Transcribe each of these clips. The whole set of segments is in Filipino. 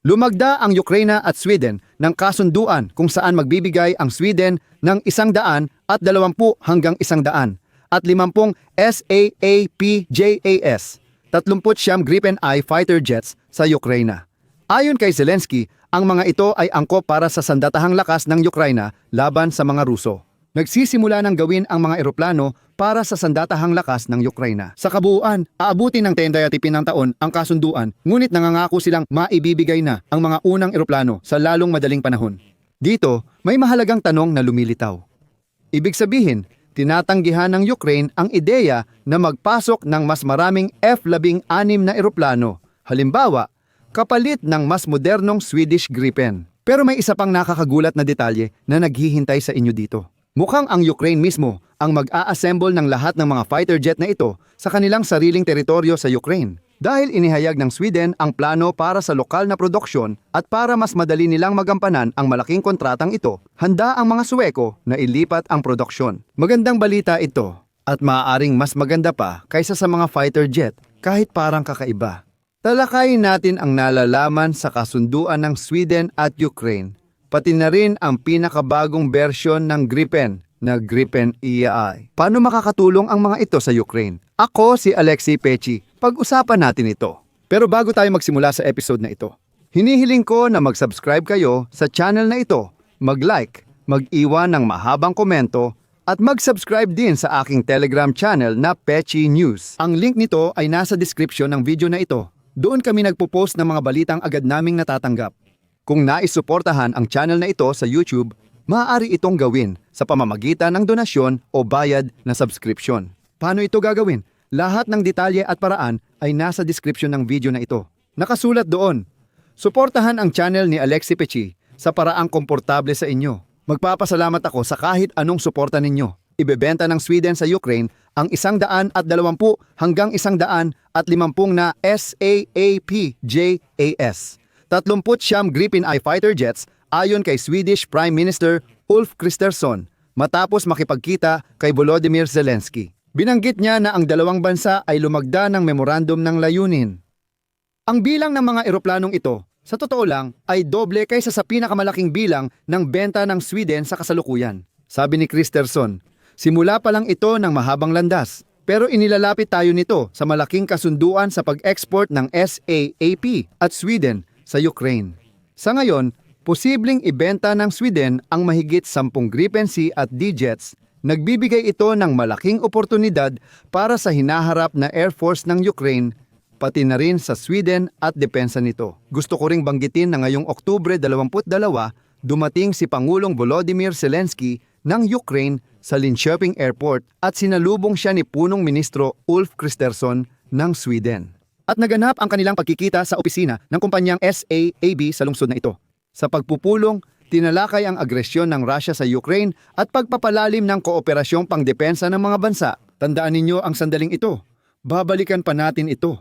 Lumagda ang Ukraine at Sweden ng kasunduan kung saan magbibigay ang Sweden ng 120 hanggang 100 at 50 SAAPJAS, 39 Gripen I fighter jets sa Ukraine. Ayon kay Zelensky, ang mga ito ay angkop para sa sandatahang lakas ng Ukraine laban sa mga Ruso. Nagsisimula ng gawin ang mga eroplano para sa sandatahang lakas ng Ukraine. Sa kabuuan, aabutin ng 10 ng taon ang kasunduan, ngunit nangangako silang maibibigay na ang mga unang eroplano sa lalong madaling panahon. Dito, may mahalagang tanong na lumilitaw. Ibig sabihin, tinatanggihan ng Ukraine ang ideya na magpasok ng mas maraming F-16 na eroplano, halimbawa, kapalit ng mas modernong Swedish Gripen. Pero may isa pang nakakagulat na detalye na naghihintay sa inyo dito. Mukhang ang Ukraine mismo ang mag-a-assemble ng lahat ng mga fighter jet na ito sa kanilang sariling teritoryo sa Ukraine. Dahil inihayag ng Sweden ang plano para sa lokal na produksyon at para mas madali nilang magampanan ang malaking kontratang ito, handa ang mga Suweko na ilipat ang produksyon. Magandang balita ito at maaaring mas maganda pa kaysa sa mga fighter jet kahit parang kakaiba. Talakayin natin ang nalalaman sa kasunduan ng Sweden at Ukraine, pati na rin ang pinakabagong bersyon ng Gripen na Gripen E.I. Paano makakatulong ang mga ito sa Ukraine? Ako si Alexei Pechi, pag-usapan natin ito. Pero bago tayo magsimula sa episode na ito, hinihiling ko na mag-subscribe kayo sa channel na ito, mag-like, mag-iwan ng mahabang komento, at mag-subscribe din sa aking Telegram channel na Pechi News. Ang link nito ay nasa description ng video na ito. Doon kami nagpo-post ng mga balitang agad naming natatanggap. Kung nais-suportahan ang channel na ito sa YouTube, maaari itong gawin sa pamamagitan ng donasyon o bayad na subscription. Paano ito gagawin? Lahat ng detalye at paraan ay nasa description ng video na ito. Nakasulat doon. Suportahan ang channel ni Alexei Pechi sa paraang komportable sa inyo. Magpapasalamat ako sa kahit anong suporta ninyo. Ibebenta ng Sweden sa Ukraine ang 120 hanggang 150 na SAAPJAS. 39 Gripen I fighter jets ayon kay Swedish Prime Minister Ulf Kristersson matapos makipagkita kay Volodymyr Zelensky. Binanggit niya na ang dalawang bansa ay lumagda ng memorandum ng layunin. Ang bilang ng mga eroplanong ito, sa totoo lang, ay doble kaysa sa pinakamalaking bilang ng benta ng Sweden sa kasalukuyan. Sabi ni Kristersson, simula pa lang ito ng mahabang landas, pero inilalapit tayo nito sa malaking kasunduan sa pag-export ng SAAP at Sweden sa Ukraine. Sa ngayon, posibleng ibenta ng Sweden ang mahigit 10 Gripen C at D-jets. Nagbibigay ito ng malaking oportunidad para sa hinaharap na Air Force ng Ukraine, pati na rin sa Sweden at depensa nito. Gusto ko ring banggitin na ngayong Oktubre 22, dumating si Pangulong Volodymyr Zelensky ng Ukraine sa Linköping Airport at sinalubong siya ni Punong Ministro Ulf Kristersson ng Sweden. At naganap ang kanilang pagkikita sa opisina ng kumpanyang SAAB sa lungsod na ito. Sa pagpupulong, tinalakay ang agresyon ng Russia sa Ukraine at pagpapalalim ng kooperasyong pangdepensa ng mga bansa. Tandaan ninyo ang sandaling ito. Babalikan pa natin ito.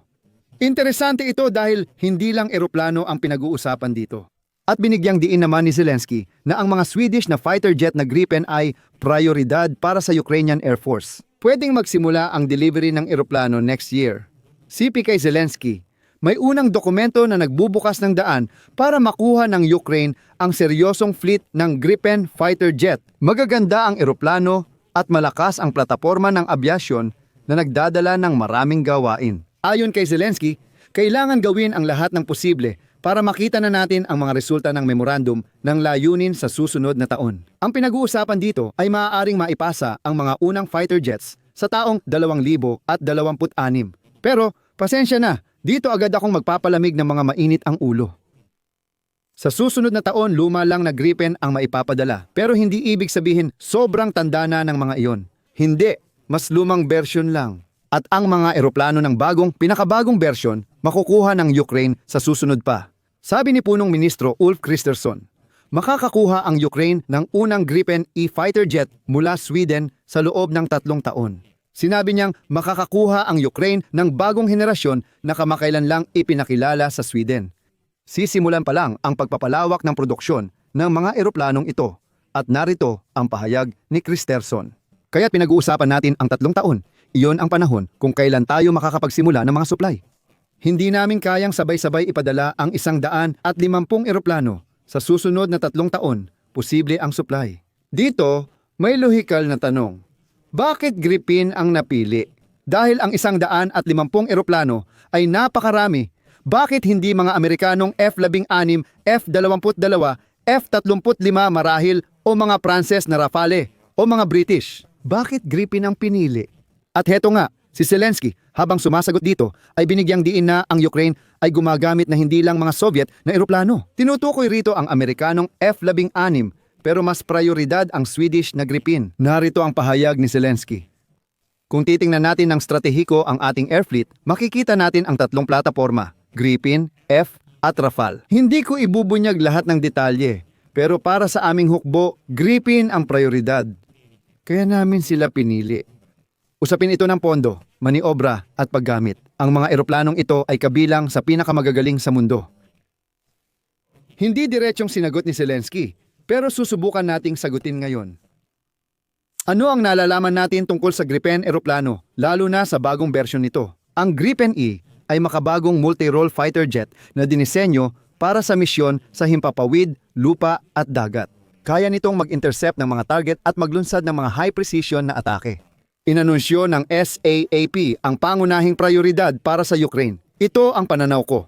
Interesante ito dahil hindi lang eroplano ang pinag-uusapan dito. At binigyang diin naman ni Zelensky na ang mga Swedish na fighter jet na Gripen ay prioridad para sa Ukrainian Air Force. Pwedeng magsimula ang delivery ng eroplano next year. Sipi kay Zelensky, may unang dokumento na nagbubukas ng daan para makuha ng Ukraine ang seryosong fleet ng Gripen fighter jet. Magaganda ang eroplano at malakas ang plataporma ng abyasyon na nagdadala ng maraming gawain. Ayon kay Zelensky, kailangan gawin ang lahat ng posible para makita na natin ang mga resulta ng memorandum ng layunin sa susunod na taon. Ang pinag-uusapan dito ay maaaring maipasa ang mga unang fighter jets sa taong 2026. Pero pasensya na, dito agad akong magpapalamig ng mga mainit ang ulo. Sa susunod na taon, luma lang na Gripen ang maipapadala. Pero hindi ibig sabihin sobrang tanda na ng mga iyon. Hindi, mas lumang version lang. At ang mga eroplano ng pinakabagong version, makukuha ng Ukraine sa susunod pa. Sabi ni Punong Ministro Ulf Kristersson, makakakuha ang Ukraine ng unang Gripen E fighter jet mula Sweden sa loob ng 3 taon. Sinabi niyang makakakuha ang Ukraine ng bagong henerasyon na kamakailan lang ipinakilala sa Sweden. Sisimulan pa lang ang pagpapalawak ng produksyon ng mga eroplanong ito at narito ang pahayag ni Kristersson. Kaya pinag-uusapan natin ang 3 taon. Iyon ang panahon kung kailan tayo makakapagsimula ng mga supply. Hindi namin kayang sabay-sabay ipadala ang 150 eroplano sa susunod na 3 taon. Posible ang supply. Dito, may lohikal na tanong. Bakit Gripen ang napili? Dahil ang 150 eroplano ay napakarami. Bakit hindi mga Amerikanong F-16, F-22, F-35 marahil o mga Pranses na Rafale o mga British? Bakit Gripen ang pinili? At heto nga, si Zelensky, habang sumasagot dito, ay binigyang diin na ang Ukraine ay gumagamit na hindi lang mga Soviet na eroplano. Tinutukoy rito ang Amerikanong F-16, pero mas prioridad ang Swedish na Gripen. Narito ang pahayag ni Zelensky. Kung titingnan natin ng stratehiko ang ating air fleet, makikita natin ang 3 plataporma, Gripen, F, at Rafale. Hindi ko ibubunyag lahat ng detalye, pero para sa aming hukbo, Gripen ang prioridad. Kaya namin sila pinili. Usapin ito ng pondo, maniobra at paggamit. Ang mga eroplanong ito ay kabilang sa pinakamagagaling sa mundo. Hindi diretsyong sinagot ni Zelensky, pero susubukan nating sagutin ngayon. Ano ang nalalaman natin tungkol sa Gripen eroplano, lalo na sa bagong bersyon nito? Ang Gripen E ay makabagong multi-role fighter jet na dinisenyo para sa misyon sa himpapawid, lupa at dagat. Kaya nitong mag-intercept ng mga target at maglunsad ng mga high-precision na atake. Inanunsyo ng SAAP ang pangunahing prioridad para sa Ukraine. Ito ang pananaw ko.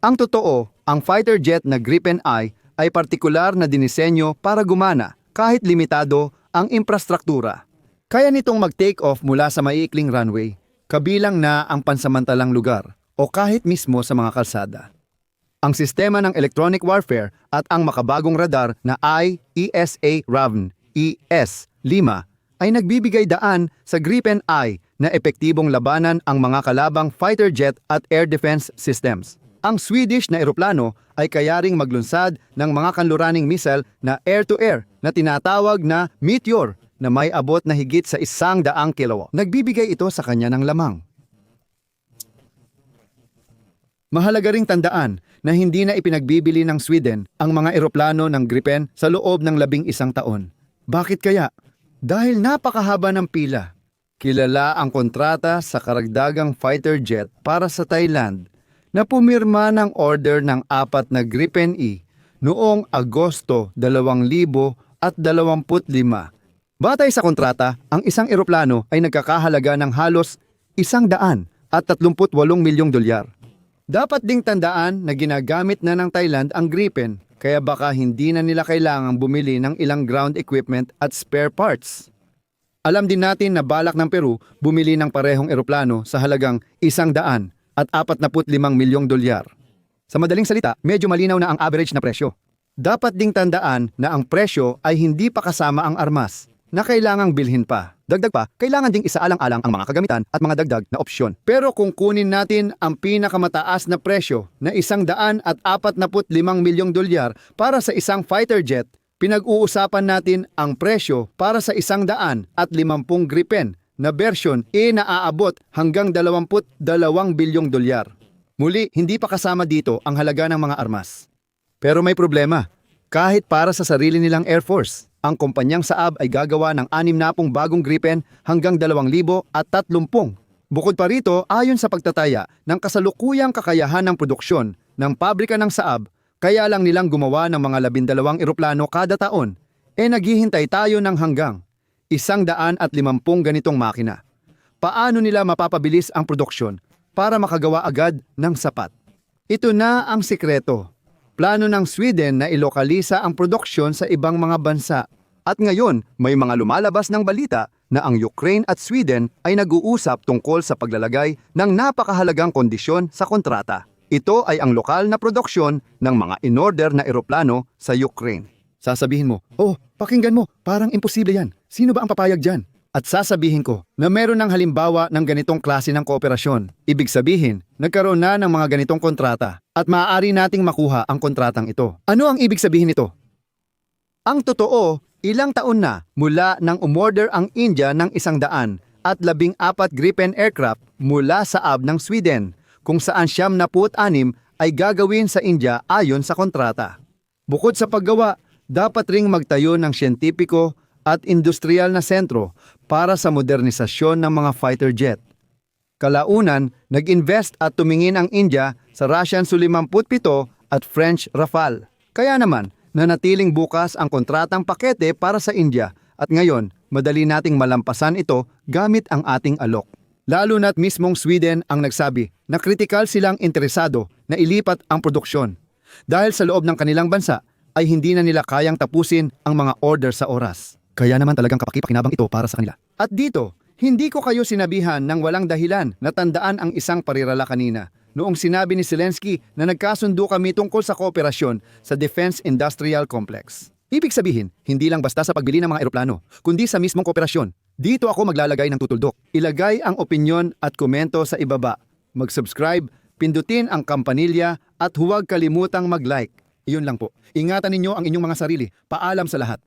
Ang totoo, ang fighter jet na Gripen I ay partikular na dinisenyo para gumana kahit limitado ang infrastruktura. Kaya nitong mag-take off mula sa maiikling runway, kabilang na ang pansamantalang lugar o kahit mismo sa mga kalsada. Ang sistema ng electronic warfare at ang makabagong radar na IESA Raven ES-5 ay nagbibigay daan sa Gripen I na epektibong labanan ang mga kalabang fighter jet at air defense systems. Ang Swedish na eroplano ay kayaring maglunsad ng mga kanluraning missile na air-to-air na tinatawag na Meteor na may abot na higit sa 100 kilo. Nagbibigay ito sa kanya ng lamang. Mahalaga ring tandaan na hindi na ipinagbibili ng Sweden ang mga eroplano ng Gripen sa loob ng 11 taon. Bakit kaya? Dahil napakahaba ng pila. Kilala ang kontrata sa karagdagang fighter jet para sa Thailand na pumirma ng order ng 4 na Gripen E noong Agosto 2025. Batay sa kontrata, ang isang eroplano ay nagkakahalaga ng halos $138 milyong. Dapat ding tandaan na ginagamit na ng Thailand ang Gripen, kaya baka hindi na nila kailangang bumili ng ilang ground equipment at spare parts. Alam din natin na balak ng Peru bumili ng parehong eroplano sa halagang $145 milyong. Sa madaling salita, medyo malinaw na ang average na presyo. Dapat ding tandaan na ang presyo ay hindi pa kasama ang armas na kailangang bilhin pa. Dagdag pa, kailangan ding isaalang-alang ang mga kagamitan at mga dagdag na opsyon. Pero kung kunin natin ang pinakamataas na presyo na $145 milyong para sa isang fighter jet, pinag-uusapan natin ang presyo para sa 150 Gripen na version na aabot hanggang $22 bilyong. Muli, hindi pa kasama dito ang halaga ng mga armas. Pero may problema. Kahit para sa sarili nilang Air Force, ang kumpanyang Saab ay gagawa ng 60 bagong Gripen hanggang 2030. Bukod pa rito, ayon sa pagtataya ng kasalukuyang kakayahan ng produksyon ng pabrika ng Saab, kaya lang nilang gumawa ng mga 12 eroplano kada taon, naghihintay tayo ng hanggang 150 ganitong makina. Paano nila mapapabilis ang produksyon para makagawa agad ng sapat? Ito na ang sikreto. Plano ng Sweden na ilokalisa ang produksyon sa ibang mga bansa. At ngayon, may mga lumalabas ng balita na ang Ukraine at Sweden ay nag-uusap tungkol sa paglalagay ng napakahalagang kondisyon sa kontrata. Ito ay ang lokal na produksyon ng mga in-order na eroplano sa Ukraine. Sasabihin mo, oh, pakinggan mo, parang imposible yan. Sino ba ang papayag dyan? At sasabihin ko na meron ng halimbawa ng ganitong klase ng kooperasyon. Ibig sabihin, nagkaroon na ng mga ganitong kontrata at maaari nating makuha ang kontratang ito. Ano ang ibig sabihin nito? Ang totoo, ilang taon na mula nang umorder ang India ng 114 Gripen aircraft mula sa Saab ng Sweden, kung saan 76 ay gagawin sa India ayon sa kontrata. Bukod sa paggawa, dapat ring magtayo ng siyentipiko at industrial na sentro para sa modernisasyon ng mga fighter jet. Kalaunan, nag-invest at tumingin ang India sa Russian Su-57 at French Rafale. Kaya naman, nanatiling bukas ang kontratang pakete para sa India at ngayon, madali nating malampasan ito gamit ang ating alok. Lalo na't mismong Sweden ang nagsabi na kritikal silang interesado na ilipat ang produksyon. Dahil sa loob ng kanilang bansa ay hindi na nila kayang tapusin ang mga order sa oras. Kaya naman talagang kapaki-pakinabang ito para sa kanila. At dito, hindi ko kayo sinabihan ng walang dahilan na tandaan ang isang parirala kanina. Noong sinabi ni Zelensky na nagkasundo kami tungkol sa kooperasyon sa Defense Industrial Complex. Ibig sabihin, hindi lang basta sa pagbili ng mga eroplano, kundi sa mismong kooperasyon. Dito ako maglalagay ng tutuldok. Ilagay ang opinyon at komento sa ibaba. Mag-subscribe, pindutin ang kampanilya at huwag kalimutang mag-like. Iyon lang po. Ingatan ninyo ang inyong mga sarili. Paalam sa lahat.